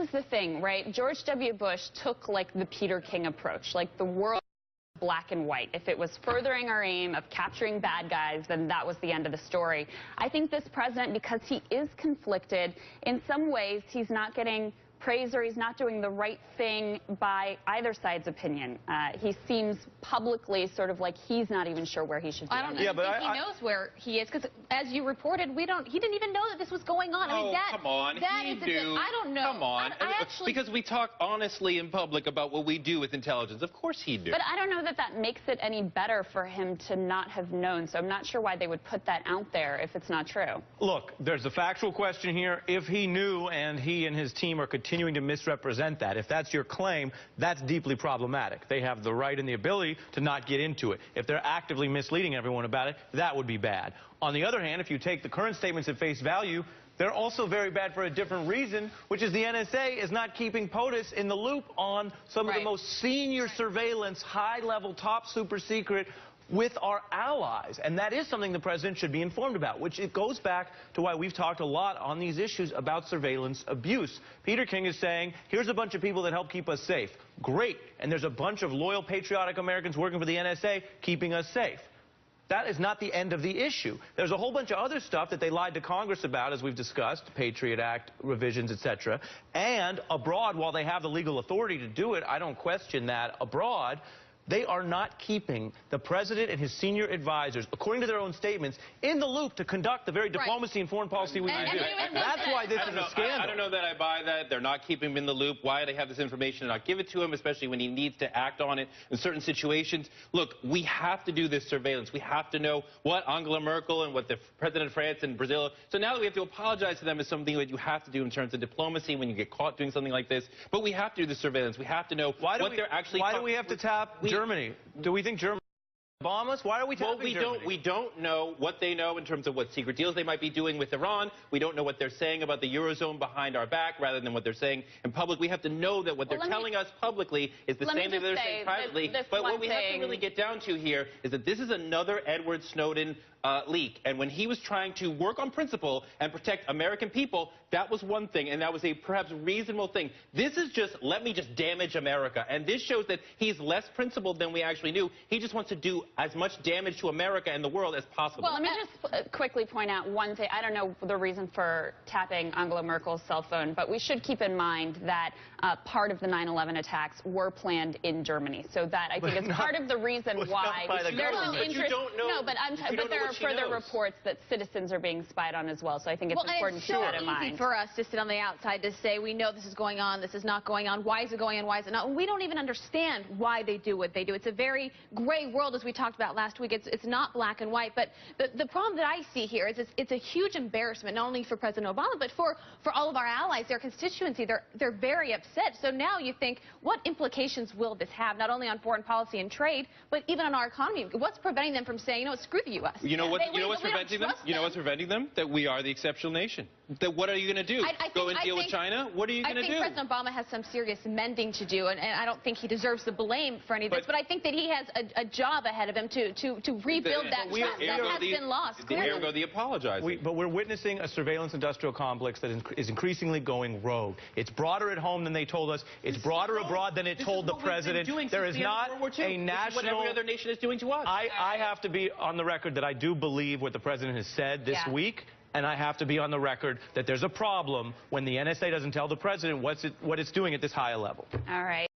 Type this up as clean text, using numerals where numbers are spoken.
is the thing, right? George W. Bush took, like, the Peter King approach, like the world black and white. If it was furthering our aim of capturing bad guys, then that was the end of the story. I think this president, because he is conflicted, in some ways he's not getting praise or he's not doing the right thing by either side's opinion. He seems publicly sort of like he's not even sure where he should be. I don't think he knows where he is, because as you reported, he didn't even know that this was going on. Oh, come on. He knew. I don't know. Come on. Because we talk honestly in public about what we do with intelligence. Of course he knew. But I don't know that that makes it any better for him to not have known. So I'm not sure why they would put that out there if it's not true. Look, there's a factual question here. If he knew and he and his team are continuing to misrepresent that, if that's your claim, that's deeply problematic. They have the right and the ability to not get into it. If they're actively misleading everyone about it, that would be bad. On the other hand, if you take the current statements at face value, they're also very bad for a different reason, which is the NSA is not keeping POTUS in the loop on some of the most senior surveillance, high-level, top super secret with our allies. And that is something the president should be informed about, which it goes back to why we've talked a lot on these issues about surveillance abuse. Peter King is saying, here's a bunch of people that help keep us safe. Great. And there's a bunch of loyal, patriotic Americans working for the NSA keeping us safe. That is not the end of the issue. There's a whole bunch of other stuff that they lied to Congress about, as we've discussed, Patriot Act revisions, etc. And abroad, while they have the legal authority to do it, I don't question that, abroad, they are not keeping the president and his senior advisors, according to their own statements, in the loop to conduct the very diplomacy and foreign policy we do. That's why this is a scandal. I don't know that I buy that. They're not keeping him in the loop. Why do they have this information and not give it to him, especially when he needs to act on it in certain situations? Look, we have to do this surveillance. We have to know what Angela Merkel and what the president of France and Brazil. So now that we have to apologize to them is something that you have to do in terms of diplomacy when you get caught doing something like this. But we have to do the surveillance. We have to know what they're actually. Why do we have to tap Germany? Do we think Germany bomb us? Why are we tapping Germany? We don't know what they know in terms of what secret deals they might be doing with Iran. We don't know what they're saying about the Eurozone behind our back rather than what they're saying in public. We have to know that what they're telling us publicly is the same thing they're saying privately. But what we have to really get down to here is that this is another Edward Snowden leak. And when he was trying to work on principle and protect American people, that was one thing, and that was a perhaps reasonable thing. This is just, let me just damage America. And this shows that he's less principled than we actually knew. He just wants to do as much damage to America and the world as possible. Well, let me just quickly point out one thing. I don't know the reason for tapping Angela Merkel's cell phone, but we should keep in mind that part of the 9/11 attacks were planned in Germany. So that, I think, is part of the reason why there's an interest. No, but there are further reports that citizens are being spied on as well. So I think it's important to keep that in mind. It's so easy for us to sit on the outside to say, we know this is going on, this is not going on, why is it going on, why is it not? We don't even understand why they do what they do. It's a very gray world, as we talked about last week. It's not black and white. But the problem that I see here is it's a huge embarrassment, not only for President Obama, but for all of our allies, their constituency. They're very upset. So now you think, what implications will this have, not only on foreign policy and trade, but even on our economy? What's preventing them from saying, screw the U.S.? You know what's preventing them? You know what's preventing them? That we are the exceptional nation. That what are you going to do? Go and deal with China? What are you going to do? I think President Obama has some serious mending to do, and I don't think he deserves the blame for any of this. But I think that he has a job ahead of him to rebuild that trust that has been lost. Ergo the apologizing. But we're witnessing a surveillance industrial complex that is increasingly going rogue. It's broader at home than they told us. It's broader abroad than it told the president. There is not a national. What every other nation is doing to us. I have to be on the record that I do believe what the president has said this week. And I have to be on the record that there's a problem when the NSA doesn't tell the president what it's doing at this high level. All right.